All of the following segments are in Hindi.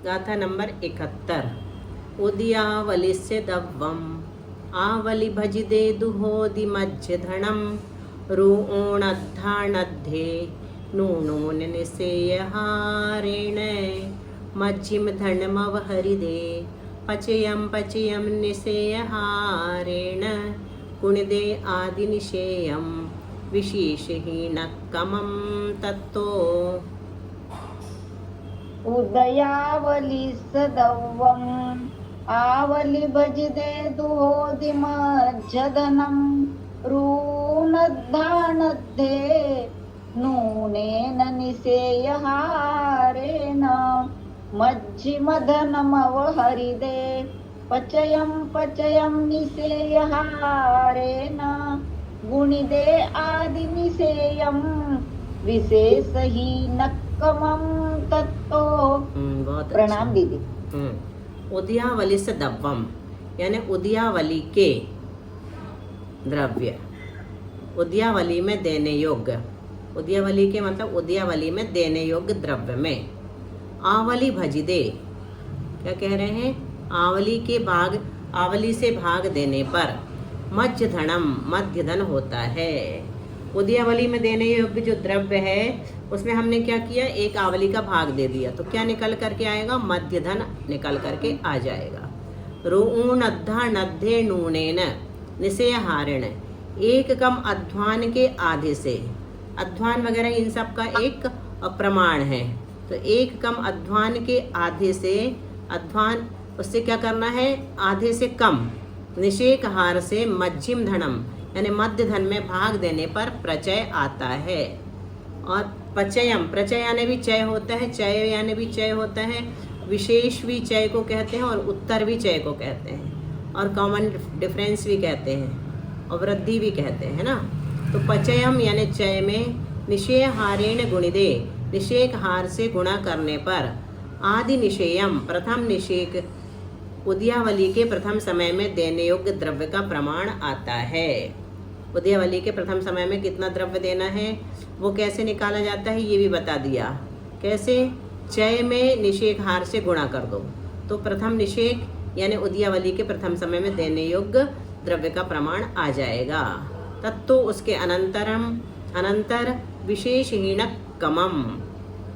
गाथा नंबर 71। उदयावलिस्य दव्वम आवलि भजिदे दुहोदि मज्ज धनम रूणद्धाणद्धे नूनोन निसेयहारेण मज्जिम धनमवहरिदे पचयम पचयम निसेयहारेण गुणदे आदिनिषेयम विशेषहीनकमं तत्तो। उदयावली सदव्वम आवलि भजिदे दुहोदिमज्जधनं ऋणद्धानद्धे नूनेन निसेयहारेण मज्जिमधनमवहरिदे पचयं पचयं निसेयहारेण गुणिदे आदिनिसेयं विशेषहीनकमं तत्तो। बहुत प्रणाम दीदी। उदयावली से दव्वम यानी उदयावली के द्रव्य, उदयावली में देने योग्य, उदयावली के मतलब उदयावली में देने योग्य द्रव्य में आवली भजिदे, क्या कह रहे हैं, आवली के भाग, आवली से भाग देने पर मध्य धनम, मध्य धन होता है। उदयावली में देने योग्य जो द्रव्य है उसमें हमने क्या किया, एक आवली का भाग दे दिया तो क्या निकल करके आएगा, मध्य धन निकल करके आ जाएगा। ऋणद्धानद्धे नूनेन निसेयहारेण, एक कम अध्वान के आधे से, अध्वान वगैरह इन सब का एक प्रमाण है, तो एक कम अध्वान के आधे से, अध्वान उससे क्या करना है, आधे से कम, निषेक हार से मध्यम धनम यानी मध्य धन में भाग देने पर प्रचय आता है। और पचयम, प्रचय यानी भी चय होता है, चय यानी भी चय होता है, विशेष भी चय को कहते हैं और उत्तर भी चय को कहते हैं और कॉमन डिफरेंस भी कहते हैं और वृद्धि भी कहते हैं ना। तो पचयम यानी चय में निषेय हारेण गुणिदे, निषेक हार से गुणा करने पर आदि निषेयम, प्रथम निषेक उदयावली के प्रथम समय में देने योग्य द्रव्य का प्रमाण आता है। उदयावली के प्रथम समय में कितना द्रव्य देना है वो कैसे निकाला जाता है ये भी बता दिया। कैसे, चय में निषेक हार से गुणा कर दो तो प्रथम निषेक यानी उदयावली के प्रथम समय में देने योग्य द्रव्य का प्रमाण आ जाएगा। तत्तो उसके अनंतरम, अनंतर विशेषहीनकमम,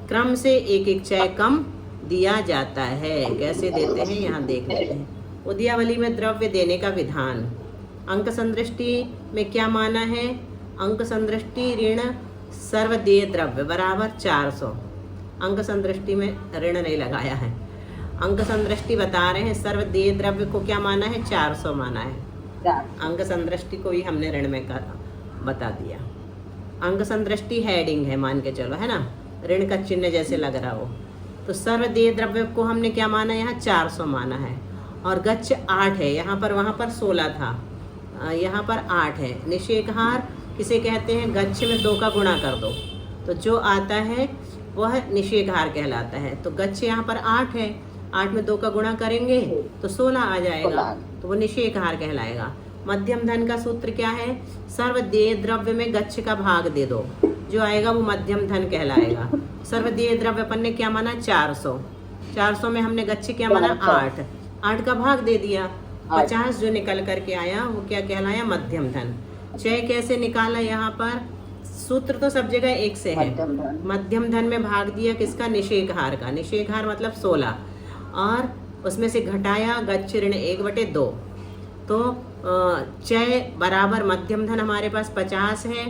क्रम से एक एक चय कम दिया जाता है। कैसे देते हैं यहाँ देख लेते हैं। उदयावली में द्रव्य देने का विधान, अंक संदृष्टि में क्या माना है, अंक संदृष्टि ऋण सर्वदेय द्रव्य बराबर 400। अंक संदृष्टि में ऋण नहीं लगाया है, अंक संदृष्टि बता रहे हैं, सर्वदेय द्रव्य को क्या माना है, 400 माना है। अंक संदृष्टि को ही हमने ऋण में बता दिया। अंक संदृष्टि हेडिंग है मान के चलो, है ना, ऋण का चिन्ह जैसे लग रहा हो। तो सर्वदेय द्रव्य को हमने क्या माना, यहाँ 400 माना है। और गच्छ 8 है, यहाँ पर वहाँ पर 16 था, यहाँ पर 8 है। निषेकहार किसे कहते हैं, गच्छ में 2 का गुणा कर दो तो जो आता है वह निषेकहार कहलाता है। तो गच्छ यहाँ पर 8 है, 8 में 2 का गुणा करेंगे तो 16 आ जाएगा, तो वो निषेकहार कहलाएगा। मध्यम धन का सूत्र क्या है, सर्वदेय द्रव्य में गच्छ का भाग दे दो, जो आएगा वो मध्यम धन कहलाएगा। सर्वदेय द्रव्य अपन ने क्या माना, 400, 400 में हमने गच्छ क्या माना, 8, 8 का भाग दे दिया, 50 जो निकल करके आया वो क्या कहलाया, मध्यम धन। चय कैसे निकाला, यहाँ पर सूत्र तो सब जगह एक से है, मध्यम धन में भाग दिया किसका, निषेकहार का, निषेकहार मतलब 16, और उसमें से घटाया गच्छ ऋण 1/2, तो चय बराबर मध्यम धन हमारे पास 50 है,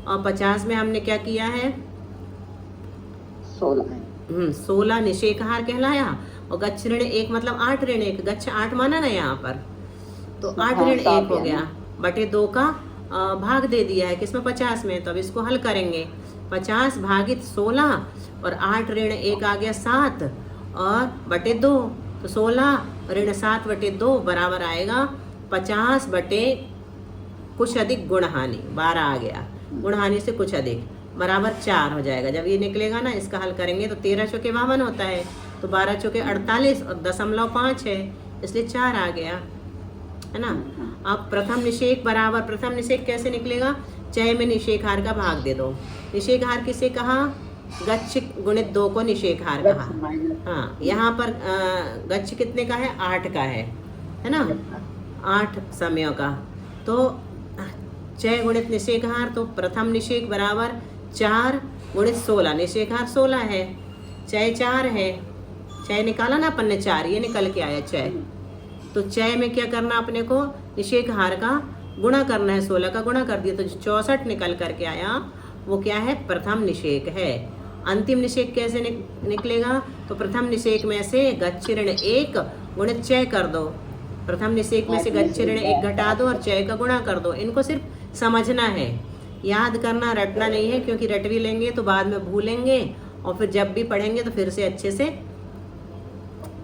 और 50 में हमने क्या किया है, 16 निषेकहार कहलाया, और गच्छ ऋण 1 मतलब 8 ऋण 1, गच्छ 8 माना ना यहाँ पर, तो 8 ऋण 1 हो गया, बटे 2 का भाग दे दिया है किसमें, 50 में। तो अब इसको हल करेंगे, 50 भागित 16 और 8 ऋण 1 आ गया 7 और बटे 2, तो 16 ऋण 7 बटे 2 बराबर आएगा 50 बटे कुछ अधिक गुणहानि, 12 आ गया, गुणहानि से कुछ अधिक बराबर 4 हो जाएगा। जब ये निकलेगा ना, इसका हल करेंगे तो 13 चौके 52 होता है, तो 12 चौके 48 और 0.5 है, इसलिए 4 आ गया, है ना। अब प्रथम निषेक बराबर, प्रथम निषेक कैसे निकलेगा, चय में निषेकहार का भाग दे दो। निषेकहार किसे कहा, गच्छ गुणित 2 को निषेकहार कहा। हाँ, यहाँ पर गच्छ कितने का है? 8 का है ना, 8 समयों का। तो चय गुणित निषेकहार, तो प्रथम निषेक बराबर 4 गुणित 16, निषेकहार 16 है, चय 4 है, चय निकाला ना अपन ने 4, ये निकल के आया चय। तो चय में क्या करना अपने को? निषेकहार का गुणा करना है, 16 का गुणा कर दिया तो 64 निकल करके आया, वो क्या है? प्रथम निषेक है। अंतिम निषेक कैसे निकलेगा? तो प्रथम निषेक में से गच्छ ऋण 1 गुणित चय कर दो, प्रथम निषेक में से गच्छ ऋण 1 घटा दो और चय का गुणा कर दो। इनको सिर्फ समझना है, याद करना, रटना नहीं है, क्योंकि रट भी लेंगे तो बाद में भूलेंगे और फिर जब भी पढ़ेंगे तो फिर से अच्छे से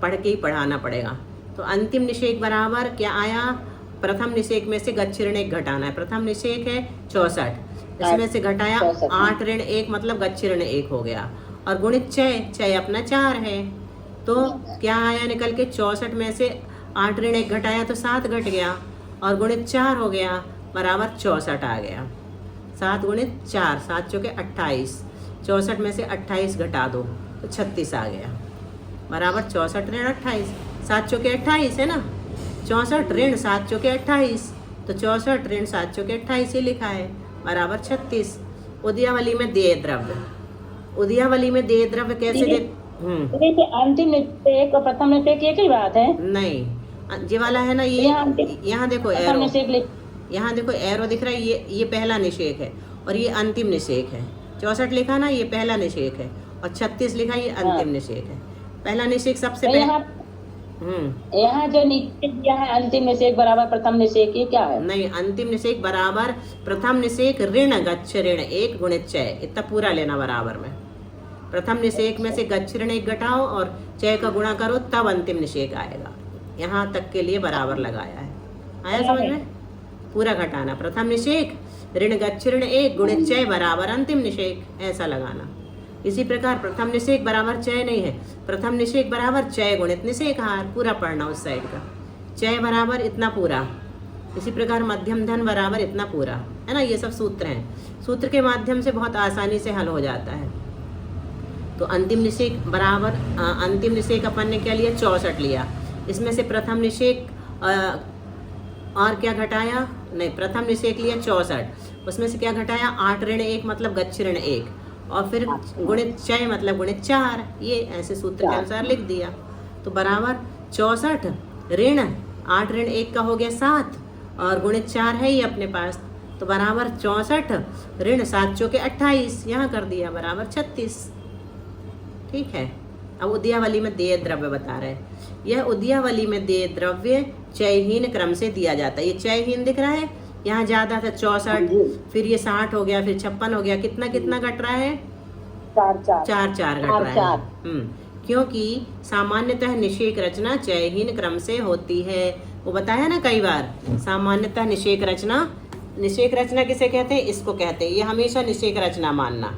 पढ़ के ही पढ़ाना पड़ेगा। तो अंतिम निषेक बराबर क्या आया? प्रथम निषेक में से गच्छ ऋण 1 घटाना है, प्रथम निषेक है 64, इसमें से घटाया 8 ऋण 1 मतलब गच्छ ऋण 1 हो गया, और गुणित चय, चय अपना 4 है, तो क्या आया निकल के? 64 में से 8 ऋण 1 घटाया तो 7 घट गया, और गुणित 4 हो गया बराबर 64 आ गया। 7 गुणित 4, 7 चौके 28, 64 में से 28 घटा दो तो 36 आ गया, बराबर 64 ऋण 28, 7 चौके 28 है ना, 64 ऋण 7 चौके 28, तो 64 ऋण 7 चौके 28 ही लिखा है, बराबर 36। उदयावली में देय द्रव्य, उदयावली में देय द्रव्य कैसे दे? अंतिम निषेक और प्रथम निषेक एक ही बात है? नहीं, ये वाला है ना, ये यहाँ देखो एरो, यहाँ देखो एरो दिख रहा है, ये पहला निषेक है और ये अंतिम निषेक है। 64 लिखा ना, ये पहला निषेक है, और 36 लिखा ये अंतिम निषेक है। पहला निषेक सबसे पहले, यहाँ जो निषेक दिया है अंतिम निषेक बराबर प्रथम निषेक, ये क्या है? नहीं, अंतिम निषेक बराबर प्रथम निषेक ऋण गच्छ ऋण 1 गुणित चय, इतना पूरा लेना बराबर में। प्रथम निषेक में से गच्छ ऋण 1 घटाओ और चय का गुणा करो, तब अंतिम निषेक आएगा। यहाँ तक के लिए बराबर लगाया है, आया समझ में? पूरा घटाना, प्रथम निषेक ऋण गच्छ ऋण 1 गुणित चय बराबर अंतिम निषेक, ऐसा लगाना। इसी प्रकार प्रथम निषेक बराबर चय नहीं है, प्रथम निषेक बराबर चय गुणित निषेकहार, पूरा पढ़ना उस साइड का। चय बराबर इतना पूरा, इसी प्रकार मध्यम धन बराबर इतना पूरा, है ना। ये सब सूत्र हैं, सूत्र के माध्यम से बहुत आसानी से हल हो जाता है। तो अंतिम निषेक बराबर, अंतिम निषेक अपन ने क्या लिया? 64 लिया, इसमें से प्रथम निषेक और क्या घटाया? नहीं, प्रथम निषेक लिया 64, उसमें से क्या घटाया? 8 ऋण 1 मतलब गच्छ ऋण 1, और फिर गुणित चय मतलब गुणित 4, ये ऐसे सूत्र के अनुसार लिख दिया। तो बराबर 64 ऋण 8 ऋण 1 का हो गया 7, और गुणित 4 है ही अपने पास, तो बराबर 64 ऋण 7 चौके 28, यहाँ कर दिया बराबर 36। ठीक है। अब उदयावली में देय द्रव्य बता रहे हैं। यह उदयावली में देय द्रव्य चयहीन क्रम से दिया जाता है। ये चयहीन दिख रहा है, यहाँ ज्यादा था 64, फिर ये 60 हो गया, फिर 56 हो गया, कितना कितना घट रहा है? 4 4 घट रहा है। क्योंकि सामान्यतः निषेक रचना चयहीन क्रम से होती है। वो बताया ना कई बार, सामान्यतः निषेक रचना किसे कहते हैं? इसको कहते हैं। ये हमेशा निषेक रचना मानना,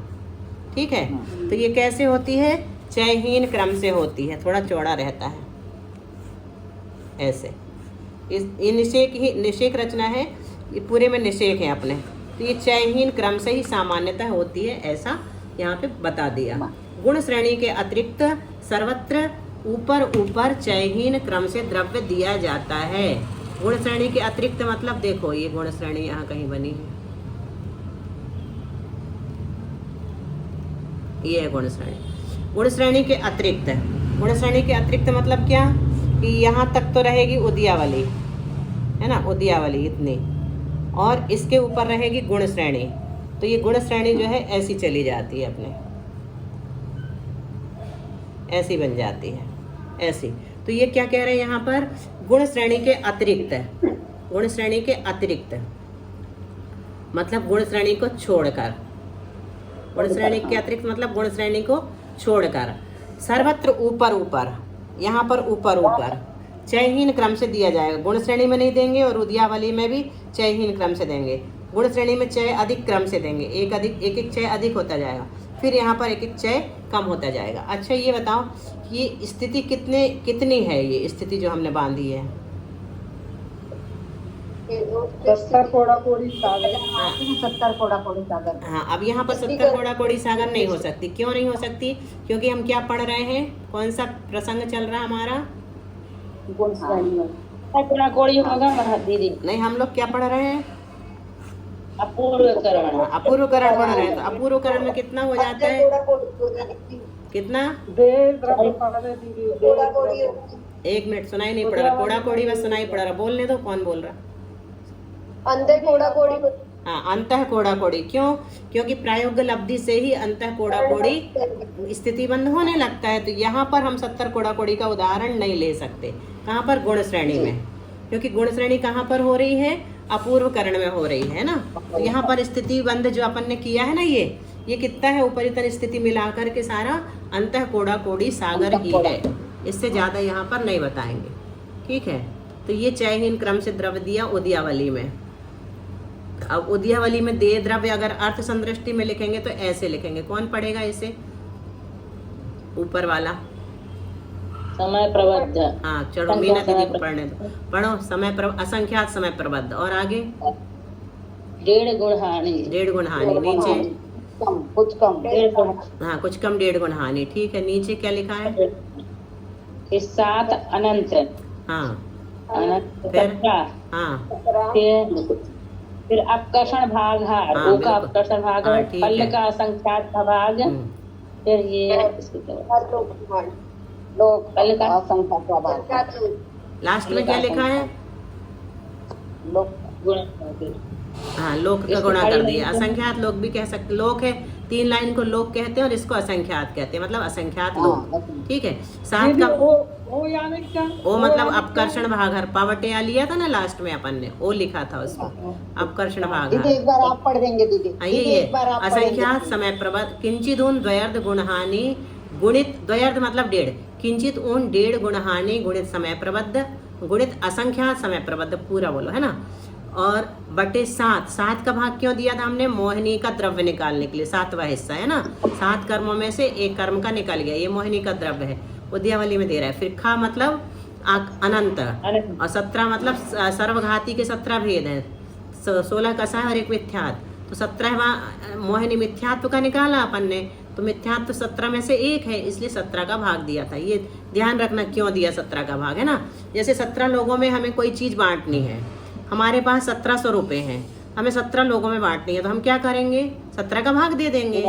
ठीक है। तो ये कैसे होती है? चयहीन क्रम से होती है, थोड़ा चौड़ा रहता है ऐसे। ये निषेक रचना है, ये पूरे में निषेक है अपने, तो ये चयहीन क्रम से ही सामान्यतः होती है, ऐसा यहाँ पे बता दिया। गुण श्रेणी के अतिरिक्त सर्वत्र ऊपर चयहीन क्रम से द्रव्य दिया जाता है। गुण श्रेणी के अतिरिक्त मतलब देखो, ये गुण श्रेणी यहाँ कहीं बनी है, ये है गुण श्रेणी। गुण श्रेणी के अतिरिक्त, गुण श्रेणी के अतिरिक्त मतलब क्या? कि यहाँ तक तो रहेगी उदयावली, है ना, उदयावली इतनी, और इसके ऊपर रहेगी गुण श्रेणी। तो ये गुण श्रेणी जो है ऐसी चली जाती है अपने, ऐसी बन जाती है, ऐसी। तो ये क्या कह रहे हैं यहाँ पर? गुण श्रेणी के अतिरिक्त, गुण श्रेणी के अतिरिक्त मतलब गुण श्रेणी को छोड़कर, गुण श्रेणी के अतिरिक्त मतलब गुण श्रेणी को छोड़कर सर्वत्र ऊपर, यहाँ पर ऊपर चयहीन क्रम से दिया जाएगा। गुण श्रेणी में नहीं देंगे और उदयावली में भी चयहीन क्रम से देंगे। गुण श्रेणी में चय अधिक क्रम से देंगे, एक चय अधिक होता जाएगा, फिर यहाँ पर एक चय कम होता जाएगा। अच्छा ये बताओ, ये स्थिति कितनी है? ये स्थिति जो हमने बांधी है, 70 कोड़ा कोड़ी सागर। 70 कोड़ा कोड़ी सागर। हाँ, अब यहाँ पर 70 कोड़ा कोड़ी सागर नहीं हो सकती। क्यों नहीं हो सकती? क्योंकि हम क्या पढ़ रहे हैं? कौन सा प्रसंग चल रहा है हमारा? गुण श्रेणी में। कोड़ा कोड़ी होगा दीदी। नहीं, हम लोग क्या पढ़ रहे हैं? अपूर्वकरण। अपूर्वकरण पढ़ रहे हैं। तो अपूर्वकरण में कितना हो जाता है? कितना? एक मिनट, सुनाई नहीं पड़ रहा। कोड़ा कोड़ी बस सुनाई पड़ रहा। बोलने दो, कौन बोल रहा? अंधे कोड़ा कोड़ी। हाँ, अंतः कोड़ा कोड़ी। क्यों? क्योंकि प्रायोग्य लब्धि से ही अंतः कोड़ा कोड़ी स्थितिबंध होने लगता है। तो यहाँ पर हम 70 कोड़ा कोड़ी का उदाहरण नहीं ले सकते। कहाँ पर? गुण श्रेणी में। क्योंकि गुण श्रेणी कहाँ पर हो रही है? अपूर्वकरण में हो रही है ना। तो यहाँ पर स्थितिबंध जो अपन ने किया है ना, ये कितना है? उपरितन स्थिति मिलाकर के सारा अंतः कोड़ा कोड़ी सागर ही है। इससे ज्यादा यहाँ पर नहीं बताएंगे। ठीक है। तो ये चयहीन क्रम से द्रव्य दिया उदयावली में। अब उदयावली में देय द्रव्य अगर अर्थ संदृष्टि में लिखेंगे तो ऐसे लिखेंगे। कौन पढ़ेगा इसे? ऊपर वाला। समय प्रबद्ध। हाँ, चलो मीना दीदी को पढ़ने दो। पढ़ो। समय असंख्यात समय प्रबद्ध। और आगे? 1.5 गुण हानि। 1.5 गुण हानि। नीचे? कुछ कम। 1.5 गुण। हाँ, कुछ कम 1.5 गुण हानि। ठीक है। नीचे क्या लिखा है? 7 अनंत। हाँ, अनंत। फिर? 17। हाँ, फिर अपकर्षण भाग हार। हाँ, ओ का बिल्कुल। अपकर्षण भाग हाँ, है। ठीक पल्ल है। का असंख्यात भाग। फिर ये लोक पल्ल का असंख्यात भाग। लास्ट में क्या लिखा है? लोक गुण। हाँ, लोक का गुणा कर दिया। असंख्यात लोक भी कह सकते। लोक है, 3 लाइन को लोक कहते हैं और इसको असंख्यात कहते हैं, मतलब असंख्यात लोक। ठीक है। 7 का ओ मतलब अपकर्षण भाग। पावटिया लिया था ना लास्ट में अपन ने, ओ लिखा था उसको, अपकर्षण भाग। दीदी एक बार आप पढ़ देंगे दीदी। ये असंख्यात समय प्रबद्ध किंचित ऊन द्वयर्ध गुणहानि गुणित। द्वयर्ध मतलब 1.5। किंचित ऊन 1.5 गुणहानि गुणित समय प्रबद्ध गुणित असंख्यात समय प्रबद्ध। पूरा बोलो, है ना। और बटे 7 का भाग क्यों दिया था हमने? मोहिनी का द्रव्य निकालने के लिए। 7वां हिस्सा है ना। 7 कर्मों में से एक कर्म का निकल गया। ये मोहिनी का द्रव्य है, उद्यावली में दे रहा है। फिर खा मतलब अनंत। और 17 मतलब सर्वघाती के 17 भेद हैं। 16 कसा और एक मिथ्यात्व। तो 17वां मोहिनी मिथ्यात्व का निकाला अपन ने। तो मिथ्यात्व 17 में से एक है, इसलिए 17 का भाग दिया था। ये ध्यान रखना क्यों दिया 17 का भाग, है ना। जैसे 17 लोगों में हमें कोई चीज बांटनी है। हमारे पास 1700 रुपये हैं, हमें 17 लोगों में बांटनी है। तो हम क्या करेंगे? 17 का भाग दे देंगे।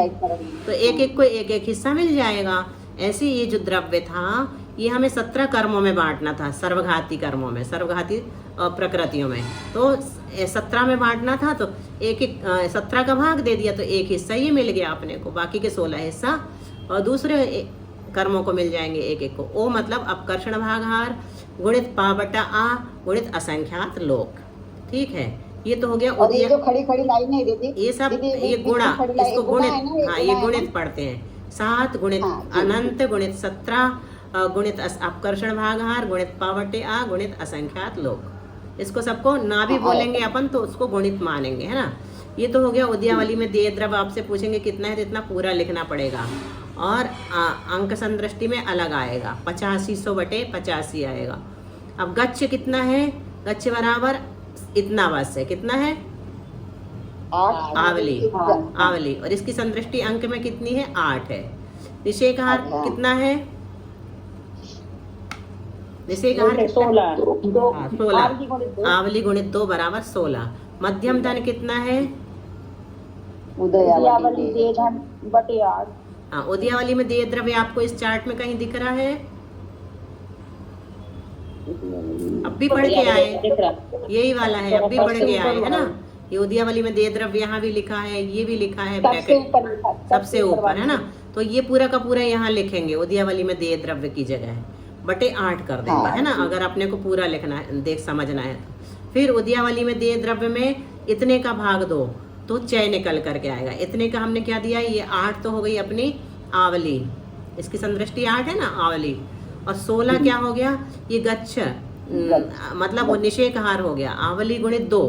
तो एक एक को एक एक हिस्सा मिल जाएगा। ऐसे ये जो द्रव्य था, ये हमें 17 कर्मों में बांटना था। सर्वघाती कर्मों में, सर्वघाती प्रकृतियों में। तो 17 में बांटना था, तो एक एक 17 का भाग दे दिया, तो एक हिस्सा ये मिल गया अपने को। बाकी के 16 हिस्सा और दूसरे कर्मों को मिल जाएंगे एक एक को। ओ मतलब अपकर्षण भागहार गुणित पा बटा आ गुणित असंख्यात लोक। ठीक है। ये तो हो गया। और ये जो खड़ी खड़ी लाइन है दीदी, ये सब ये गुणा, इसको गुणित। हाँ, ये गुणित पढ़ते हैं। 7 गुणित अनंत गुणित 17 गुणित अपकर्षण भागहार गुणित पावटे आ गुणित असंख्यात लोक। इसको सबको ना भी बोलेंगे अपन तो उसको गुणित मानेंगे, है ना। ये तो हो गया उद्यावली में देय द्रव्य। आपसे पूछेंगे कितना है तो इतना पूरा लिखना पड़ेगा। और अंक संदृष्टि में अलग आएगा। 8500 बटे 85 आएगा। अब गच्छ कितना है? गच्छ बराबर इतना बस है। कितना है? आवली। आवली। और इसकी संदृष्टि अंक में कितनी है? 8 है। निषेकहार कितना है? निषेकहार 16। आवली गुणित 2 बराबर 16। मध्यम धन कितना है? उदयावली दे धन बटे 8। हाँ, उदयावली में देय द्रव्य आपको इस चार्ट में कहीं दिख रहा है? अब भी पढ़ के आए, यही वाला है। अब भी पढ़ के आए, है ना। ये उदयावली में देय द्रव्य यहाँ भी लिखा है, ये भी लिखा है ब्रैकेट सबसे ऊपर, है ना। तो ये पूरा का पूरा यहाँ लिखेंगे। उदयावली में देय द्रव्य की जगह बटे 8 कर देंगे, है ना, अगर अपने को पूरा लिखना है, देख समझना है तो। फिर उदयावली में देय द्रव्य में इतने का भाग दो तो चय निकल करके आएगा। इतने का हमने क्या दिया? ये 8 तो हो गई अपनी आवली, इसकी संदृष्टि 8 है ना, आवली। और 16 क्या हो गया? ये गच्छ मतलब वो निषेकहार हो गया। आवली गुणित 2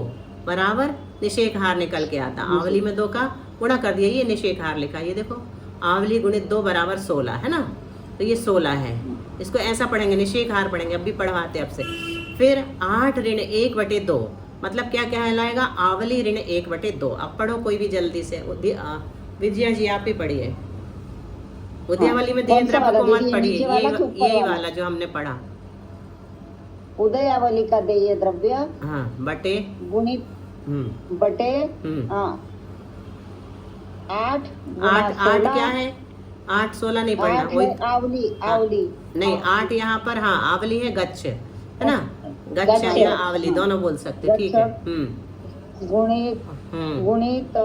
बराबर निषेकहार निकल के आता। आवली में 2 का गुणा कर दिया, ये निषेकहार लिखा। ये देखो, आवली गुणित 2 बराबर 16, है ना। तो ये 16 है। इसको ऐसा पढ़ेंगे, निषेकहार पढ़ेंगे, अब भी पढ़वाते अब से। फिर 8 ऋण 1 बटे 2 मतलब क्या कहलाएगा, आवली ऋण 1/2। अब पढ़ो कोई भी जल्दी से, विजया जी आप ही पढ़िए। उदयावली में दिए कौन सा द्रव्य को वाला? मत नीचे पढ़िए, वाला कि ऊपर यही वाला? वाला जो हमने पढ़ा। उदयावली का देय द्रव्य हाँ, बटे गुणित हम्म बटे हम्म 8 आठ क्या है, 8 16 नहीं पढ़ना, वही आवली हाँ, आवली नहीं 8 यहाँ पर, हाँ आवली है, गच्छ है ना, गच्छ गच्छ, या आवली हाँ। दोनों बोल सकते, ठीक है। गुणित गुणित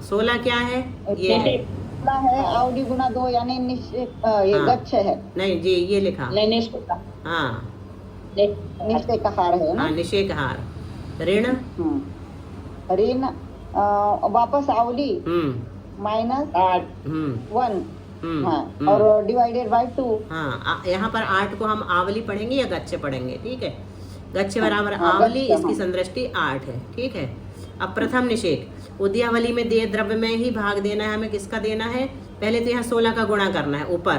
16 क्या है, ये है, है आवली गुना 2 यानी ये हाँ। गच्छ है, नहीं जी ये लिखा, नहीं निश्चय का हाँ निश्चय का हार है ना। हाँ, निषेक हार, ऋण ऋण वापस आवली -8 1 हम्म और डिवाइडेड बाय 2। हाँ, यहाँ पर 8 को हम आवली पढ़ेंगे या गच्छ पढ़ेंगे, ठीक है। गच्छ बराबर हाँ, आवली, गच्छ, इसकी हाँ। संदृष्टि 8 है, ठीक है। अब प्रथम निषेक, उदयावली में दिए द्रव्य में ही भाग देना है हमें, किसका देना है, पहले तो यहाँ 16 का गुणा करना है ऊपर,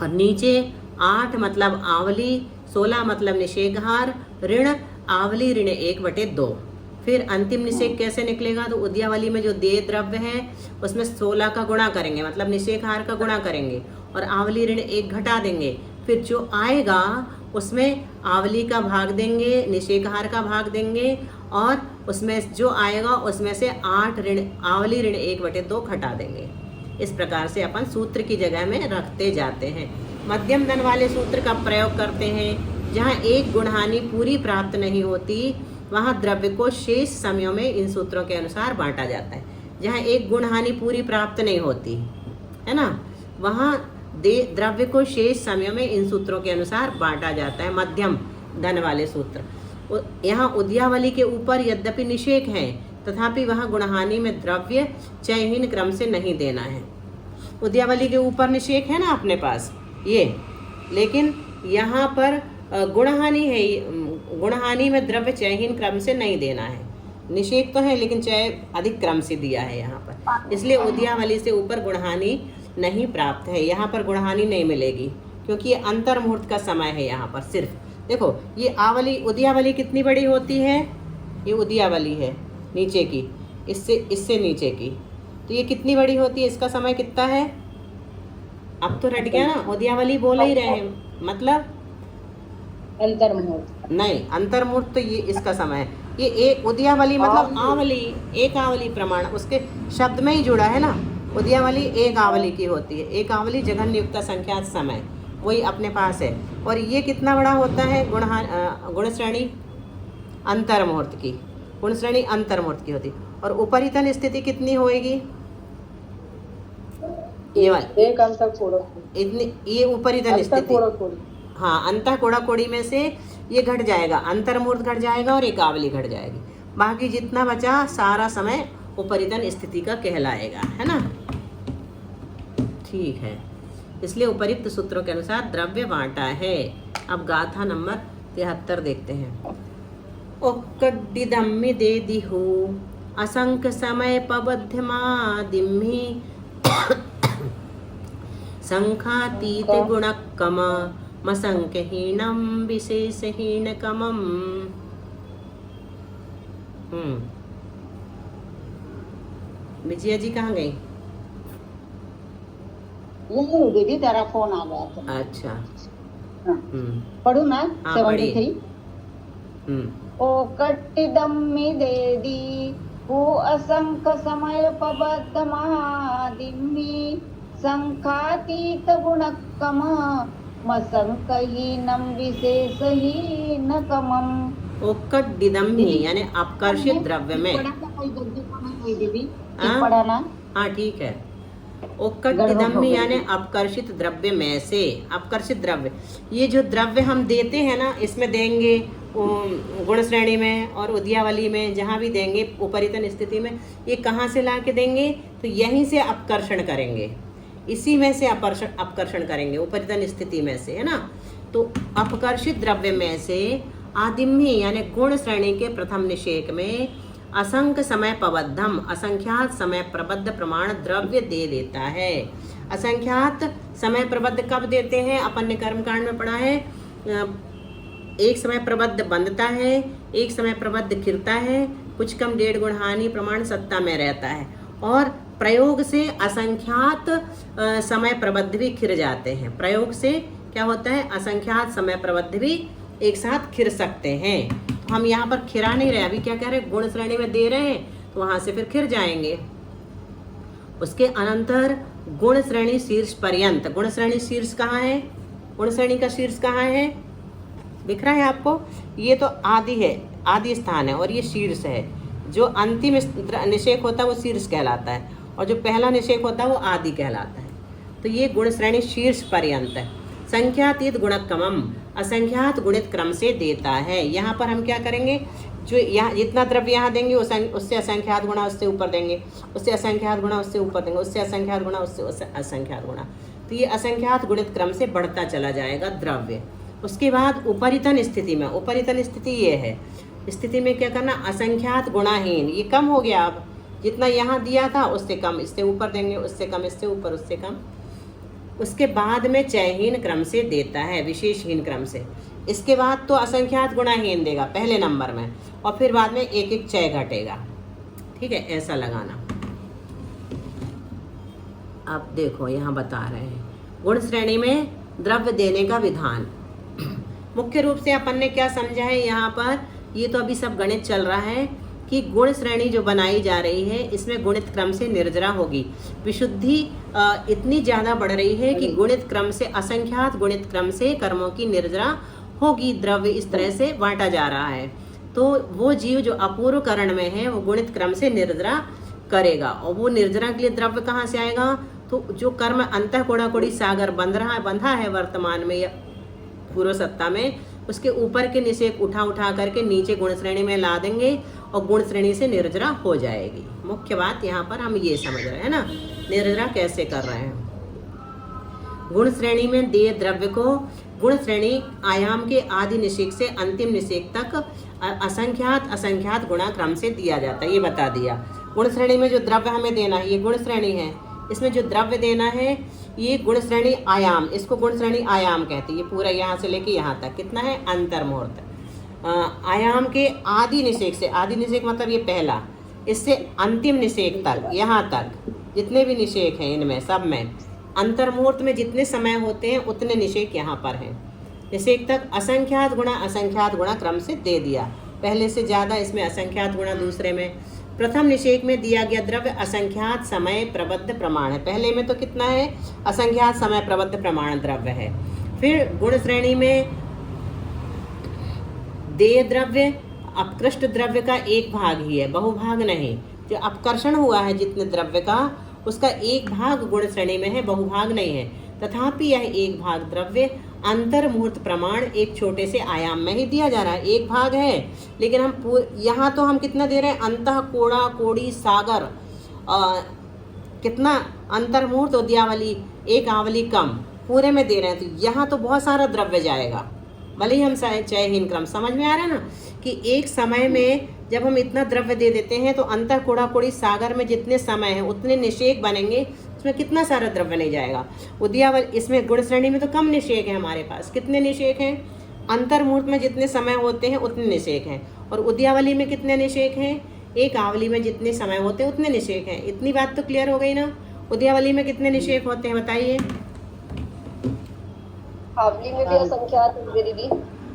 और नीचे 8 मतलब आवली, 16 मतलब निषेकहार, ऋण आवली ऋण 1/2। फिर अंतिम निषेक कैसे निकलेगा, तो उदयावली में जो देय द्रव्य है उसमें 16 का गुणा करेंगे, मतलब निषेकहार का गुणा करेंगे, और आवली ऋण 1 घटा देंगे। फिर जो आएगा उसमें आवली का भाग देंगे, निषेकहार का भाग देंगे, और उसमें जो आएगा उसमें से 8 ऋण आवली ऋण 1/2 घटा देंगे। इस प्रकार से अपन सूत्र की जगह में रखते जाते हैं। मध्यम धन वाले सूत्र का प्रयोग करते हैं। जहाँ एक गुणहानि पूरी प्राप्त नहीं होती वहाँ द्रव्य को शेष समयों में इन सूत्रों के अनुसार बांटा जाता है। जहाँ एक गुणहानि पूरी प्राप्त नहीं होती है ना, वहाँ द्रव्य को शेष समयों में इन सूत्रों के अनुसार बांटा जाता है, मध्यम धन वाले सूत्र। यहाँ उदयावली के ऊपर यद्यपि निषेक है, तथापि वहाँ गुणहानि में द्रव्य चयहीन क्रम से नहीं देना है। उदयावली के ऊपर निषेक है ना अपने पास ये, लेकिन यहाँ पर गुणहानि है, गुणहानि में द्रव्य चयहीन क्रम से नहीं देना है। निषेक तो है लेकिन चय अधिक क्रम से दिया है यहाँ पर, इसलिए उदयावली से ऊपर गुणहानि नहीं प्राप्त है। यहाँ पर गुणहानि नहीं मिलेगी क्योंकि ये अंतर मुहूर्त का समय है। यहाँ पर सिर्फ देखो ये आवली उदयावली कितनी बड़ी होती है, ये उदयावली है नीचे की, इससे नीचे की, तो ये कितनी बड़ी होती है, इसका समय कितना है। अब तो रट गया ना, उदयावली बोल ही रहे हैं, मतलब अंतर मुहूर्त नहीं, अंतर मुहूर्त तो ये इसका समय है। ये एक उदयावली मतलब आवली, एक आवली प्रमाण उसके शब्द में ही जुड़ा है ना। उदयावली एक आवली की होती है, एक आवली जघन्य युक्त संख्या समय, वही अपने पास है। और ये कितना बड़ा होता है, गुण श्रेणी अंतर मुहूर्त की, गुण श्रेणी अंतर मुहूर्त की होती। और उपरितन स्थिति कितनी होएगी, ये वाली एक अंतर कोड़ा इतनी, ये उपरितन स्थिति, हाँ अंतः कोड़ा कोड़ी में से ये घट जाएगा, अंतर मुहूर्त घट जाएगा और एक आवली घट जाएगी। बाकी जितना बचा सारा समय उपरितन स्थिति का कहलाएगा, है ना। ठीक है, इसलिए उपरिक्त सूत्रों के अनुसार द्रव्य बांटा है। अब गाथा नंबर 73 देखते हैं। ओक्कडिदम्मि दे दिहु असंख्य समय पबध्यमादिम्हि संखातीत गुणक्कम मसंख्यहीनम विशेषहीनकमम्। विजया जी कहाँ गई? यही हो दीदी, तेरा फोन आ गया था। अच्छा, पढ़ू ना। हाँ, 73 ओ कट्टिदम्मि देदी वो असंख्य समय पबद्ध महादिम्मि संखातीत गुणक्कम मसंख्यहीनम विशेषहीनकमम्। ओक्कडिदम्मि यानी अपकर्षित द्रव्य में, पढ़ा ना। हाँ ठीक है। ओक्कडिदम्मि यानी अपकर्षित द्रव्य में से, अपकर्षित द्रव्य, ये जो द्रव्य हम देते हैं ना, इसमें देंगे गुण श्रेणी में और उदयावली में, जहाँ भी देंगे उपरितन स्थिति में, ये कहाँ से ला के देंगे, तो यहीं से अपकर्षण करेंगे, इसी में से अपकर्षण करेंगे, उपरितन स्थिति में से, है ना। तो अपकर्षित द्रव्य में से आदिम्य यानी गुण श्रेणी के प्रथम निषेक में असंख्य समय पबद्धम, असंख्यात समय प्रबद्ध प्रमाण द्रव्य दे देता है। असंख्यात समय प्रबद्ध कब देते हैं, अपन ने कर्मकांड में पढ़ा है, एक समय प्रबद्ध बंधता है, एक समय प्रबद्ध खिरता है, कुछ कम 1.5 गुण हानि प्रमाण सत्ता में रहता है, और प्रयोग से असंख्यात समय प्रबद्ध भी खिर जाते हैं। प्रयोग से क्या होता है, असंख्यात समय प्रबद्ध भी एक साथ खिर सकते हैं। तो हम यहाँ पर खिरा नहीं रहे, अभी क्या कह रहे हैं, गुण श्रेणी में दे रहे हैं तो वहां से फिर खिर जाएंगे। उसके अनंतर गुण श्रेणी शीर्ष पर्यंत। गुण श्रेणी शीर्ष कहाँ है, गुण श्रेणी का शीर्ष कहाँ है, दिख रहा है आपको, ये तो आदि है, आदि स्थान है, और ये शीर्ष है। जो अंतिम निषेक होता है वो शीर्ष कहलाता है, और जो पहला निषेक होता है वो आदि कहलाता है। तो ये गुण श्रेणी शीर्ष पर्यंत है। संख्यातीत गुणक्रमम, असंख्यात गुणित क्रम से देता है। यहाँ पर हम क्या करेंगे, जो यहाँ जितना द्रव्य यहाँ देंगे उससे असंख्यात गुणा उससे ऊपर देंगे, उससे असंख्यात गुणा उससे ऊपर देंगे, उससे असंख्यात गुणा उससे असंख्यात गुणा। तो ये असंख्यात गुणित क्रम से बढ़ता चला जाएगा द्रव्य। उसके बाद उपरितन स्थिति में, उपरितन स्थिति ये है, स्थिति में क्या करना, असंख्यात गुणाहीन, ये कम हो गया, अब जितना यहाँ दिया था उससे कम इससे ऊपर देंगे, उससे कम इससे ऊपर, उससे कम। उसके बाद में चयहीन क्रम से देता है, विशेषहीन क्रम से। इसके बाद तो असंख्यात गुणाहीन देगा पहले नंबर में, और फिर बाद में एक एक चय घटेगा। ठीक है, ऐसा लगाना। अब देखो यहाँ बता रहे हैं गुण श्रेणी में द्रव्य देने का विधान। मुख्य रूप से अपन ने क्या समझा है यहाँ पर, ये तो अभी सब गणित चल रहा है कि गुण श्रेणी जो बनाई जा रही है इसमें गुणित क्रम से निर्जरा होगी। विशुद्धि इतनी ज़्यादा बढ़ रही है कि गुणित क्रम से, असंख्यात गुणित क्रम से कर्मों की निर्जरा होगी। द्रव्य इस तरह से बांटा जा रहा है, तो वो जीव जो अपूर्व करण में है वो गुणित क्रम से निर्जरा करेगा। और वो निर्जरा के लिए द्रव्य कहाँ से आएगा, तो जो कर्म अंतः कोड़ाकोड़ी सागर बंधा है वर्तमान में या पूर्व सत्ता में, उसके ऊपर के निषेक उठा करके नीचे गुण श्रेणी में ला देंगे और गुण श्रेणी से निर्जरा हो जाएगी। मुख्य बात यहाँ पर हम ये समझ रहे हैं ना, निर्जरा कैसे कर रहे हैं। गुण श्रेणी में दिए द्रव्य को गुण श्रेणी आयाम के आदि निषेक से अंतिम निषेक तक असंख्यात गुणा क्रम से दिया जाता है। ये बता दिया। गुण श्रेणी में जो द्रव्य हमें देना है, ये गुण श्रेणी है, इसमें जो द्रव्य देना है ये गुण श्रेणी आयाम, इसको गुण श्रेणी आयाम कहते हैं। ये पूरा यहाँ से लेके यहाँ तक कितना है, अंतर्मुहूर्त। आयाम के आदि निषेक से, आदि निषेक मतलब ये पहला, इससे अंतिम निषेक तक, यहाँ तक जितने भी निषेक हैं इनमें सब में अंतर्मुहूर्त में जितने समय होते हैं उतने निषेक यहाँ पर हैं। निषेक तक असंख्यात गुणा क्रम से दे दिया, पहले से ज़्यादा इसमें असंख्यात गुणा दूसरे में। प्रथम निषेक में दिया गया द्रव्य असंख्यात समय प्रबद्ध प्रमाण है, पहले में तो कितना है, असंख्यात समय प्रबद्ध प्रमाण द्रव्य है। फिर गुण श्रेणी में देय द्रव्य अपकृष्ट द्रव्य का एक भाग ही है, बहुभाग नहीं। जो अपकर्षण हुआ है जितने द्रव्य का, उसका एक भाग गुण श्रेणी में है, बहुभाग नहीं है। तथापि यह एक भाग द्रव्य अंतर्मुहूर्त प्रमाण एक छोटे से आयाम में ही दिया जा रहा है, एक भाग है, लेकिन हम यहाँ तो हम कितना दे रहे हैं, अंतः कोड़ा कोड़ी सागर कितना अंतर्मुहूर्त उद्यावली एक आवली कम पूरे में दे रहे हैं। तो यहाँ तो बहुत सारा द्रव्य जाएगा, भले ही हम चयहीन क्रम। समझ में आ रहा है ना कि एक समय में जब हम इतना द्रव्य दे देते हैं तो अंतः कोड़ा कोड़ी सागर में जितने समय है उतने निषेक बनेंगे, उसमें कितना सारा द्रव्य नहीं जाएगा। उद्यावल इसमें गुण श्रेणी में तो कम निषेक है हमारे पास, कितने निषेक हैं, अंतर्मुहूर्त में जितने समय होते हैं उतने निषेक हैं, और उद्यावली में कितने निषेक हैं, एक आवली में जितने समय होते हैं उतने निषेक हैं। इतनी बात तो क्लियर हो गई ना। उद्यावली में कितने निषेक होते हैं बताइए। आवली में भी असंख्यात होंगे दीदी,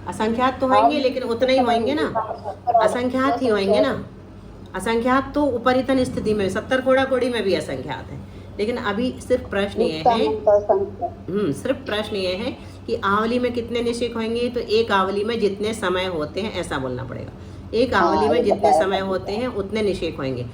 असंख्यात तो होंगे लेकिन उतने ही होंगे ना, असंख्यात ही होंगे ना। असंख्यात तो उपरितन स्थिति में 70 कोड़ा कोड़ी में भी असंख्यात है, लेकिन अभी सिर्फ प्रश्न ये है, सिर्फ प्रश्न ये है कि आवली में कितने निषेक होंगे, तो एक आवली में जितने समय होते हैं ऐसा बोलना पड़ेगा। एक आवली में जितने समय होते हैं उतने निषेक होंगे।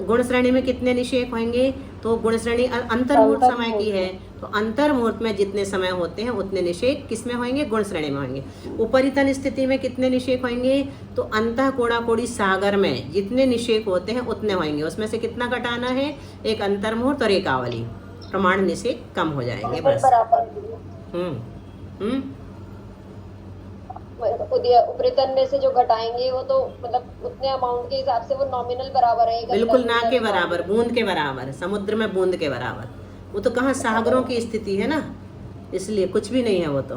गुण श्रेणी में कितने निषेक होंगे, तो गुण श्रेणी अंतर्मुहूर्त समय की है, तो अंतर्मुहूर्त में जितने समय होते हैं उतने निषेक किसमें होंगे, गुण श्रेणी में होंगे। उपरितन स्थिति में कितने निषेक होंगे, तो अंतः कोड़ा कोड़ी सागर में जितने निषेक होते हैं उतने होंगे। उसमें से कितना घटाना है, एक अंतर्मुहूर्त और एक आवली, प्रमाण निषेक कम हो जाएंगे बस। उपरितन में से जो घटाएंगे वो तो मतलब उतने अमाउंट के हिसाब से वो नॉमिनल बराबर है, बिल्कुल ना के बराबर, बूंद के बराबर, समुद्र में बूंद के बराबर। वो तो कहाँ सागरों की स्थिति है ना, इसलिए कुछ भी नहीं है वो तो।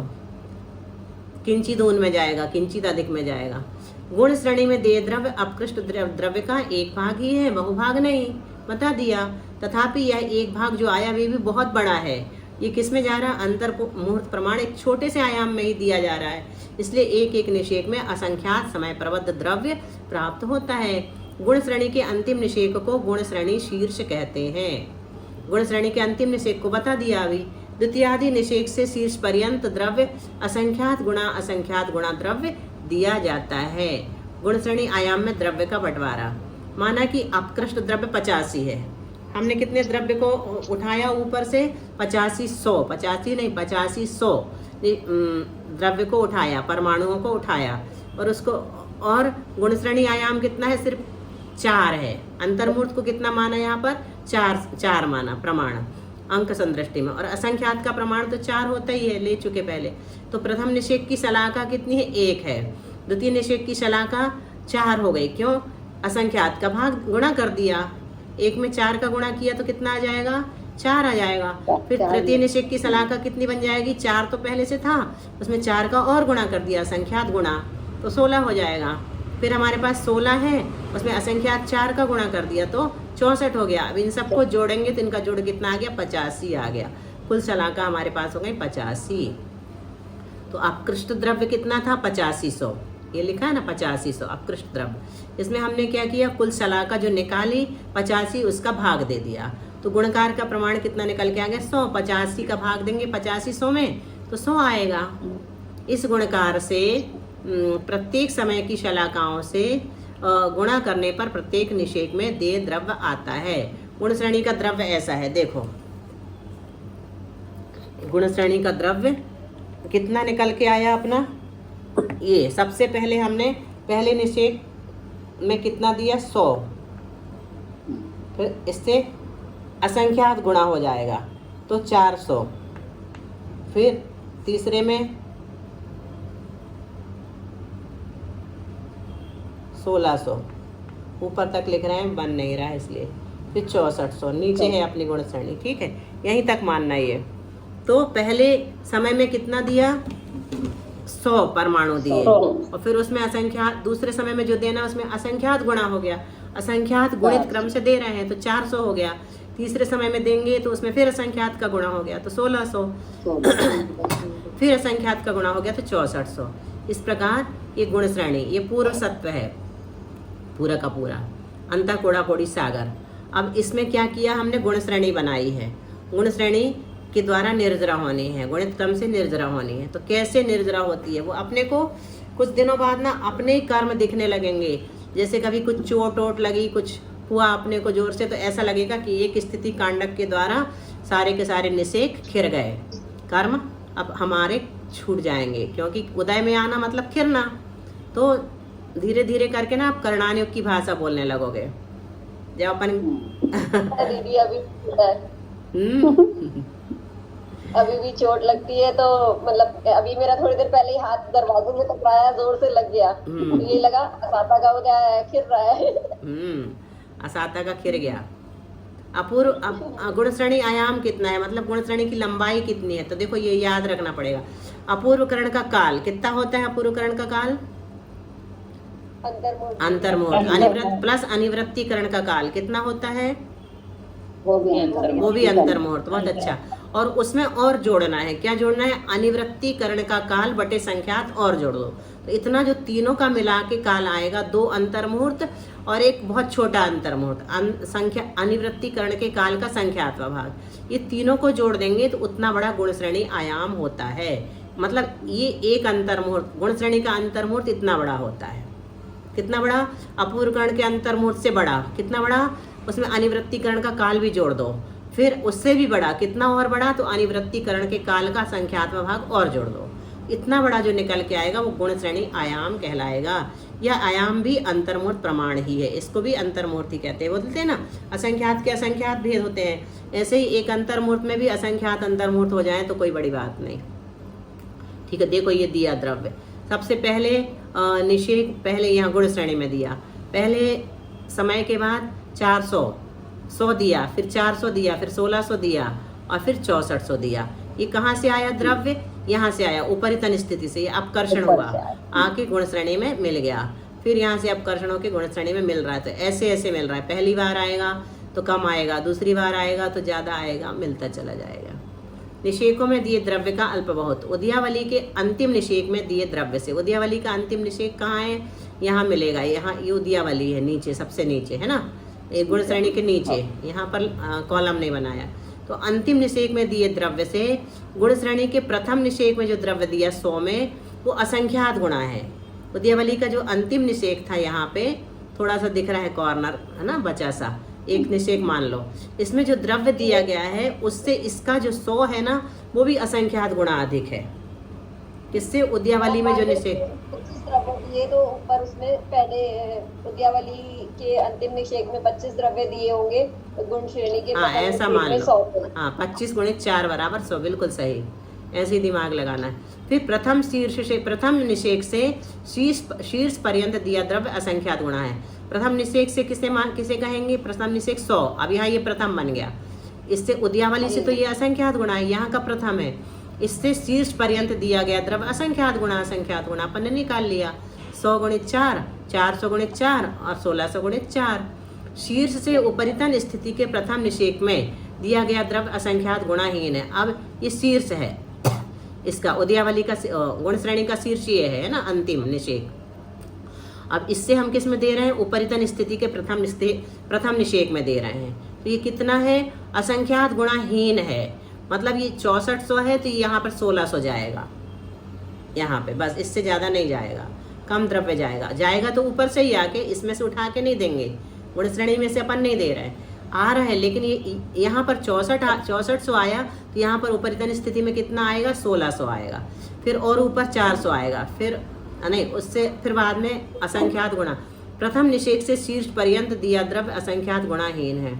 किंचित ऊन में जाएगा, किंचित अधिक में जाएगा। गुण श्रेणी में देय द्रव्य अपकृष्ट द्रव्य का एक भाग ही है, बहुभाग नहीं, बता दिया। तथापि यह एक भाग जो आया वे भी बहुत बड़ा है। ये किस में जा रहा है? अंतर मुहूर्त प्रमाण एक छोटे से आयाम में ही दिया जा रहा है, इसलिए एक एक निषेक में असंख्यात समय प्रबद्ध द्रव्य प्राप्त होता है। गुण श्रेणी के अंतिम निषेक को गुण श्रेणी शीर्ष कहते हैं। गुण श्रेणी के अंतिम निषेक को बता दिया अभी। द्वितीयादि निषेक से शीर्ष पर्यंत द्रव्य असंख्यात गुणा द्रव्य दिया जाता है। गुण श्रेणी आयाम में द्रव्य का बंटवारा। माना कि अपकृष्ट द्रव्य 85 है, हमने कितने द्रव्य को उठाया ऊपर से? 85 द्रव्य को उठाया, परमाणुओं को उठाया, और उसको, और गुण श्रेणी आयाम कितना है? सिर्फ 4 है। अंतर्मूर्त को कितना माना यहाँ पर? 4 माना प्रमाण अंक संदृष्टि में, और असंख्यात का प्रमाण तो 4 होता ही है, ले चुके पहले। तो प्रथम निषेक की शलाका कितनी है? 1 है। द्वितीय निषेक की शलाका 4 हो गई, क्यों? असंख्यात का भाग गुणा कर दिया, 1 में 4 का गुणा किया तो कितना आ जाएगा? 4 आ जाएगा। फिर तृतीय निषेक की शलाका कितनी बन जाएगी? 4 तो पहले से था, उसमें 4 का और गुणा कर दिया, असंख्यात गुणा, तो 16 हो जाएगा। फिर हमारे पास 16 है, उसमें असंख्यात 4 का गुणा कर दिया तो 64 हो गया। अब इन सबको जोड़ेंगे तो इनका जोड़ कितना आ गया? 85 आ गया। कुल शलाका हमारे पास हो गई 85। तो अपकृष्ट द्रव्य कितना था? 8500, ये लिखा है ना, 8500 अपकृष्ट द्रव्य। इसमें हमने क्या किया? कुल शलाका जो निकाली 85, उसका भाग दे दिया, तो गुणकार का प्रमाण कितना निकल के आ गया? 100। 85 का भाग देंगे 8500 में तो 100 आएगा। इस गुणकार से प्रत्येक समय की शलाकाओं से गुणा करने पर प्रत्येक निषेक में देय द्रव्य आता है। गुण श्रेणी का द्रव्य ऐसा है, देखो, गुण श्रेणी का द्रव्य कितना निकल के आया अपना? ये सबसे पहले हमने पहले निषेक में कितना दिया? 100, फिर इससे असंख्यात गुणा हो जाएगा तो 400, फिर तीसरे में 1600, ऊपर तक लिख रहे हैं, बन नहीं रहा है इसलिए, फिर 6400, नीचे है अपनी गुण श्रेणी, ठीक है, यहीं तक मानना ये। तो पहले समय में कितना दिया? 100 परमाणु दिए, और फिर उसमें असंख्यात, दूसरे समय में जो देना उसमें असंख्यात गुणा हो गया, असंख्यात गुणित क्रम से दे रहे हैं तो 400 हो गया। तीसरे समय में देंगे तो उसमें फिर असंख्यात का गुणा हो गया तो 1600, फिर असंख्यात का गुणा हो गया तो 6400। इस प्रकार ये गुण श्रेणी, ये पूर्व सत्व है पूरा का पूरा, अंतः कोड़ा कोड़ी सागर। अब इसमें क्या किया हमने? गुण श्रेणी बनाई है, गुण श्रेणी के द्वारा निर्जरा होनी है, गुणित क्रम से निर्जरा होनी है। तो कैसे निर्जरा होती है? वो अपने को कुछ दिनों बाद ना अपने ही कर्म दिखने लगेंगे। जैसे कभी कुछ चोट वोट लगी, कुछ हुआ अपने को जोर से, तो ऐसा लगेगा कि एक स्थिति कांडक के द्वारा सारे के सारे निषेक खिर गए, कर्म अब हमारे छूट जाएंगे, क्योंकि उदय में आना मतलब खिरना। तो धीरे धीरे करके ना आप करणानुग की भाषा बोलने लगोगे। जब अपन दीदी अभी भी चोट लगती है तो मतलब अभी मेरा थोड़ी देर पहले ही हाथ दरवाजे में टकराया, जोर से लग गया, तो ये लगा असाता का उदय है, खिर रहा है। असाता का खिर गया। अपूर्व गुण श्रेणी आयाम कितना है, मतलब गुण श्रेणी की लंबाई कितनी है? तो देखो ये याद रखना पड़ेगा। अपूर्वकरण का काल कितना होता है? अपूर्वकरण का काल अंतर्मुहूर्त, अनिवृत्त प्लस अनिवृत्तीकरण का काल कितना होता है? वो भी अंतर्मुहूर्त। बहुत अच्छा। और उसमें और जोड़ना है, क्या जोड़ना है? अनिवृत्तीकरण का काल बटे संख्यात और जोड़ दो, तो इतना जो तीनों का मिला के काल आएगा, 2 अंतर्मुहूर्त और एक बहुत छोटा अंतर्मुहूर्त, संख्या अनिवृत्तीकरण के काल का संख्यात्वा भाग, ये तीनों को जोड़ देंगे तो उतना बड़ा गुण श्रेणी आयाम होता है। मतलब ये एक अंतर्मुहूर्त, गुण श्रेणी का अंतर्मुहूर्त इतना बड़ा होता है। कितना बड़ा? अपूर्वकरण के अंतर्मुहूर्त से बड़ा। कितना बड़ा? उसमें अनिवृत्तीकरण का काल भी जोड़ दो, फिर उससे भी बड़ा। कितना और बड़ा? तो अनिवृत्तीकरण के काल का संख्यात्मक भाग और जोड़ दो। इतना बड़ा जो निकल के आएगा वो गुण श्रेणी आयाम कहलाएगा। यह आयाम भी अंतर्मुहूर्त प्रमाण ही है, इसको भी अंतर्मुहूर्त ही कहते हैं। बोलते हैं ना असंख्यात के असंख्यात भेद होते हैं, ऐसे ही एक अंतर्मुहूर्त में भी असंख्यात अंतर्मुहूर्त हो जाए तो कोई बड़ी बात नहीं। ठीक है, देखो ये दिया द्रव्य सबसे पहले निषेक, पहले यहाँ गुण श्रेणी में दिया, पहले समय के बाद 100 दिया, फिर 400 दिया, फिर 1600 दिया और फिर 6400 दिया। ये कहाँ से आया द्रव्य? यहाँ से आया उपरितन स्थिति से, ये अपकर्षण ऊपर हुआ, से आया। आके गुण श्रेणी में मिल गया, फिर यहाँ से अपकर्षण होके गुण श्रेणी में मिल रहा है। तो ऐसे ऐसे मिल रहा है, पहली बार आएगा तो कम आएगा, दूसरी बार आएगा तो ज़्यादा आएगा, मिलता चला जाएगा। निषेकों में दिए द्रव्य का अल्प बहुत, उदयावली के अंतिम निषेक में दिए द्रव्य से, उदयावली का अंतिम निषेक कहाँ है, यहाँ मिलेगा, यहाँ ये उदयावली है, नीचे सबसे नीचे है ना, एक गुण श्रेणी के नीचे, यहाँ पर कॉलम नहीं बनाया। तो अंतिम निषेक में दिए द्रव्य से, गुण श्रेणी के प्रथम निषेक में जो द्रव्य दिया 100 में, वो असंख्यात गुणा है। उदयावली का जो अंतिम निषेक था, यहाँ पे थोड़ा सा दिख रहा है कॉर्नर है ना, बचा सा एक निषेक मान लो, इसमें जो द्रव्य दिया गया है उससे इसका जो 100 है ना, वो भी असंख्यात गुणा अधिक है। किससे, उदयावली में जो निषेक 25 द्रव्य दिए, तो ऊपर उसमें पहले उदयावली के अंतिम निषेक में 25 द्रव्य दिए होंगे, तो गुण श्रेणी के हाँ प्रथम ऐसा निषेक मान में लो, 100 हाँ 25 गुणित 4 बराबर 100, बिल्कुल सही, ऐसे ही दिमाग लगाना है। फिर प्रथम प्रथम निषेक से शीर्ष पर्यंत दिया द्रव्य असंख्यात गुणा है। प्रथम निषेक से किसे कहेंगे, प्रथम निषेक 100, अब यहाँ ये प्रथम बन गया, इससे उदयावली से तो ये असंख्यात गुणा है, यहाँ का प्रथम है, इससे शीर्ष पर्यंत दिया गया द्रव्य असंख्यात गुणा अपन ने निकाल लिया, 100 गुणित 4, 400 गुणित 4 और 1600 गुणित 4। शीर्ष से उपरितन स्थिति के प्रथम निषेक में दिया गया द्रव्य असंख्यात गुणाहीन है। अब ये शीर्ष है इसका, उदयावली का गुण श्रेणी का शीर्ष ये है ना, अंतिम निषेक। अब इससे हम किस में दे रहे हैं, उपरितन स्थिति के प्रथम निषेक में दे रहे हैं। तो ये कितना है, असंख्यात गुणाहीन है, मतलब ये 6400 है तो यहाँ पर 1600 जाएगा, यहाँ पे बस, इससे ज़्यादा नहीं जाएगा, कम द्रव्य जाएगा तो ऊपर से ही आके, इसमें से उठा के नहीं देंगे, गुण श्रेणी में से अपन नहीं दे रहे हैं, आ रहा है, लेकिन ये यहाँ पर 6400 आया, तो यहाँ पर उपरितन स्थिति में कितना आएगा, 1600 आएगा, फिर और ऊपर 400 आएगा, फिर नहीं उससे फिर बाद में असंख्यात गुणा। प्रथम निषेक से शीर्ष पर्यंत दिया द्रव्य असंख्यात गुणाहीन है।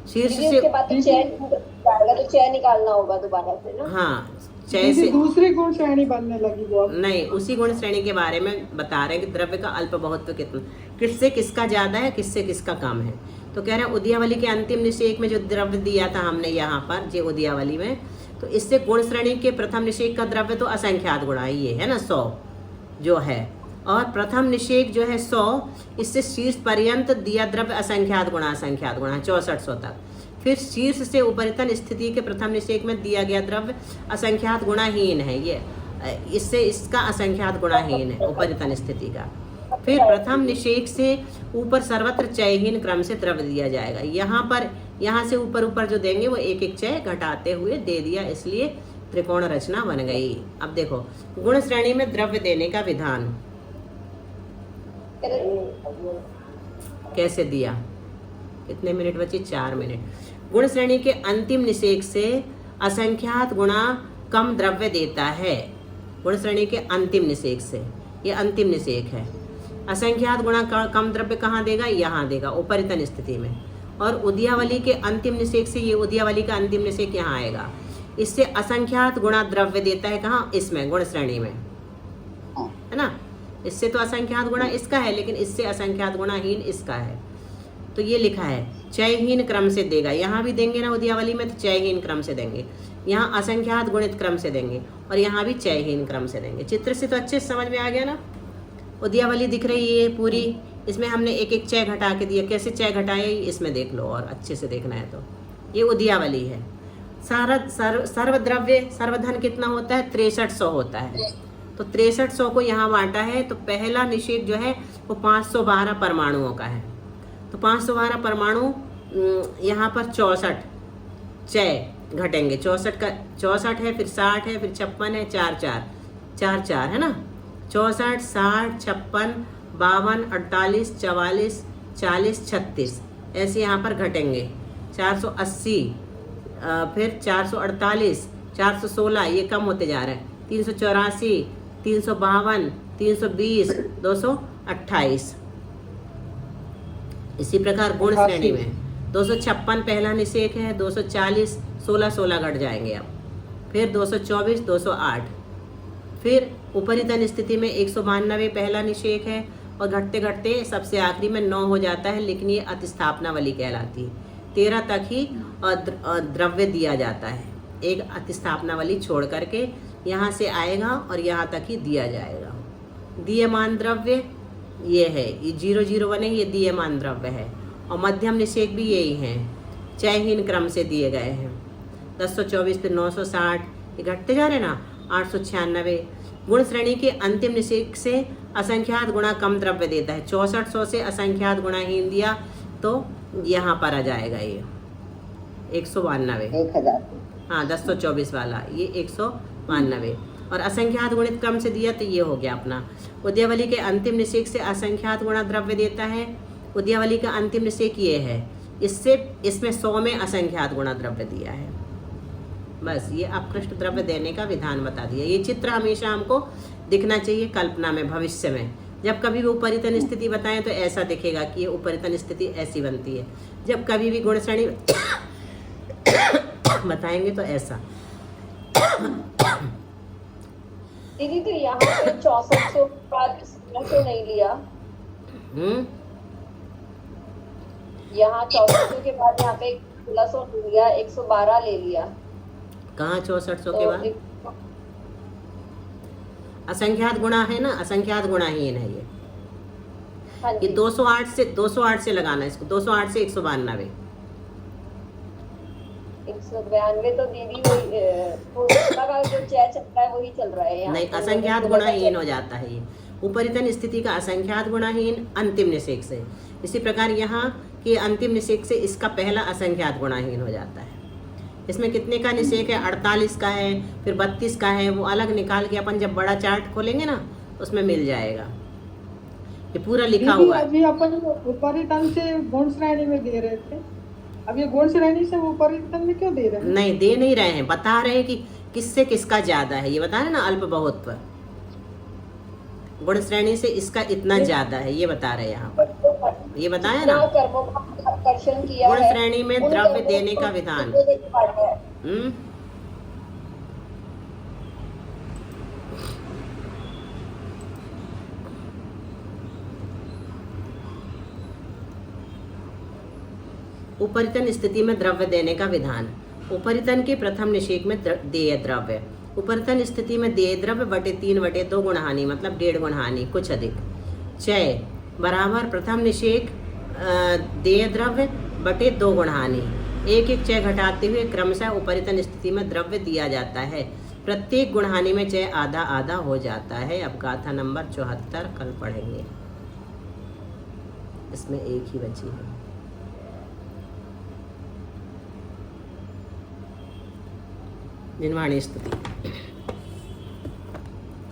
शीर्ष से उसके बाद तो जाएगा, तो चय निकालना होगा दोबारा से ना। हाँ, चय से दूसरी गुण श्रेणी बनने लगी वो। नहीं, उसी गुण श्रेणी के बारे में बता रहे हैं कि द्रव्य का अल्प बहुत कितना, किससे किसका ज्यादा है, किससे किसका कम है। तो कह रहे हैं उदयावली के अंतिम निषेक में जो द्रव्य दिया था हमने यहाँ पर, जे उदयावली में, तो इससे गुण श्रेणी के प्रथम निषेक का द्रव्य तो असंख्यात गुणा ये है ना, 100 जो है, और प्रथम निषेक जो है 100, इससे शीर्ष पर्यंत दिया द्रव्य असंख्यात गुणा 6400 तक। फिर शीर्ष से उपरितन स्थिति के प्रथम निषेक में दिया गया द्रव्य असंख्यात गुणाहीन है, ये इससे इसका असंख्यात गुणाहीन है उपरितन स्थिति का। फिर प्रथम निषेक से ऊपर सर्वत्र चयहीन क्रम से द्रव्य दिया जाएगा। यहाँ से ऊपर जो देंगे वो एक एक चय घटाते हुए दे दिया, इसलिए त्रिकोण रचना बन गई। अब देखो गुण श्रेणी में द्रव्य देने का विधान कैसे दिया, कितने मिनट बचे, 4 मिनट। गुण श्रेणी के अंतिम निषेक से असंख्यात गुणा कम द्रव्य देता है। गुण श्रेणी के अंतिम निषेक से, ये अंतिम निषेक है, असंख्यात गुणा कम द्रव्य कहाँ देगा, यहाँ देगा उपरितन स्थिति में। और उदयावली के अंतिम निषेक से, ये उदयावली का अंतिम निषेक यहाँ आएगा, इससे असंख्यात गुणा द्रव्य देता है कहाँ, इसमें गुण श्रेणी में, है ना। इससे तो असंख्यात गुणा इसका है, लेकिन इससे असंख्यात गुणाहीन इसका है। तो ये लिखा है चयहीन क्रम से देगा, यहाँ भी देंगे ना उदयावली में, तो चयहीन क्रम से देंगे, यहाँ असंख्यात गुणित क्रम से देंगे, और यहाँ भी चयहीन क्रम से देंगे। चित्र से तो अच्छे से समझ में आ गया ना। उदयावली दिख रही है पूरी, इसमें हमने एक एक चय घटा के दिया, कैसे चय घटाए इसमें देख लो, और अच्छे से देखना है तो ये उदयावली है। सर्वद्रव्य सर्वधन कितना होता है, 6300 होता है। तो 6300 को यहाँ बांटा है, तो पहला निषेक जो है वो 512 परमाणुओं का है। तो 512 परमाणु यहाँ पर 64 चय घटेंगे, 64 है, फिर 60 है, फिर 56 है, 4 है ना, 64, 60, 56, 52, 48, 44, 40, 36 ऐसे यहाँ पर घटेंगे। 480, फिर 448, 416, ये कम होते जा रहे हैं, 384, 352, 320, 228। इसी प्रकार गुण श्रेणी में 256 पहला निषेक है, 240, 16 घट जाएंगे अब, फिर 224, 208, फिर उपरितन स्थिति में 192 पहला निषेक है, और घटते घटते सबसे आखिरी में 9 हो जाता है, लेकिन ये अतिस्थापना वाली कहलाती है। 13 तक ही द्रव्य दिया जाता है, एक अतिस्थापनावली छोड़ करके यहाँ से आएगा और यहाँ तक ही दिया जाएगा। दीयमान द्रव्य ये है, ये 001 है, ये दीयमान द्रव्य है। और मध्यम निषेक भी यही हैं, चयहीन क्रम से दिए गए हैं। 1024 फिर 960, ये घटते जा रहे ना। 896 गुण श्रेणी के अंतिम निषेक से असंख्यात गुणा कम द्रव्य देता है। 6400 से असंख्यात गुणाहीन दिया तो यहाँ पर आ जाएगा ये 192। 1000। हाँ 1024 वाला ये 192। और असंख्यात गुणित क्रम से दिया तो ये हो गया अपना। उद्यावली के अंतिम निषेक से असंख्यात गुणा द्रव्य देता है। उद्यावली का अंतिम निषेक ये है, इसमें 100 में असंख्यात गुणा द्रव्य दिया है। बस ये अपकृष्ट द्रव्य देने का विधान बता दिया। ये चित्र हमेशा हमको दिखना चाहिए कल्पना में, भविष्य में जब कभी भी उपरितन स्थिति बताएं तो ऐसा दिखेगा कि ये उपरितन स्थिति ऐसी बनती है। जब कभी भी गुण श्रेणी बताएंगे तो ऐसा। दीदी तो यहाँ पे 6400 के बाद 1600 नहीं लिया। यहाँ 6400 के बाद यहाँ पे 1600 नहीं लिया, 112 ले लिया। कहाँ 6400 के बाद? असंख्यात गुणा है ना, असंख्यात गुणाहीन है ये। हाँ ये 208 से लगाना इसको, 208 से 192। 192 तो दीदी वही का जो चय चल रहा है वही चल रहा है यहाँ। नहीं, असंख्यात गुणाहीन हो जाता है ये। उपरितन स्थिति का असंख्यात गुणाहीन अंतिम निषेक से। इसी प्रकार यहाँ के अंतिम निषेक से इसका पहला असंख्यात गुणाहीन हो जाता है। इसमें कितने का निषेक है? 48 का है, फिर 32 का है। वो अलग निकाल के अपन जब बड़ा चार्ट खोलेंगे ना उसमें मिल जाएगा, ये पूरा लिखा हुआ है। अभी अपन उपरितन से गुण श्रेणी में दे रहे थे, अब ये गुण श्रेणी से उपरितन में क्यों दे रहे हैं? नहीं, दे नहीं रहे हैं, बता रहे हैं कि किससे किसका ज्यादा है। ये बता रहे ना, अल्प बहुत्व गुण श्रेणी से इसका इतना ज्यादा है, ये बता रहे हैं यहाँ पर। ये बताया ना, आकर्षण किया गुण है, श्रेणी में उन द्रव्य कर्मों देने को का विधान। बढ़ा है। उपरितन स्थिति में द्रव्य देने का विधान। उपरितन के प्रथम निषेक में देय द्रव्य। उपरितन स्थिति में देय द्रव्य बटे 3/2 गुणहानि, मतलब 1.5 गुणहानि, कुछ अधिक। चय बराबर प्रथम निषेक देय द्रव्य बटे 2 गुणहानि। एक एक चय घटाते हुए क्रमशः उपरितन स्थिति में द्रव्य दिया जाता है। प्रत्येक गुणहानि में चय आधा आधा हो जाता है। अब गाथा नंबर 74 कल पढ़ेंगे, इसमें एक ही बची है। निर्वाणी स्तुति।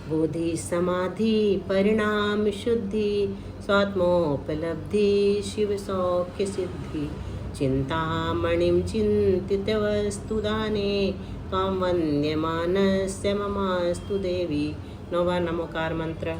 बोधि समाधि परिणाम शुद्धि, स्वात्मोपलब्धि शिव सौख्य सिद्धि। चिंतामणिं चिंतित वस्तु दाने, त्वां वन्द्यमानस्य ममास्तु देवी। 9 बार नमोकार मंत्र।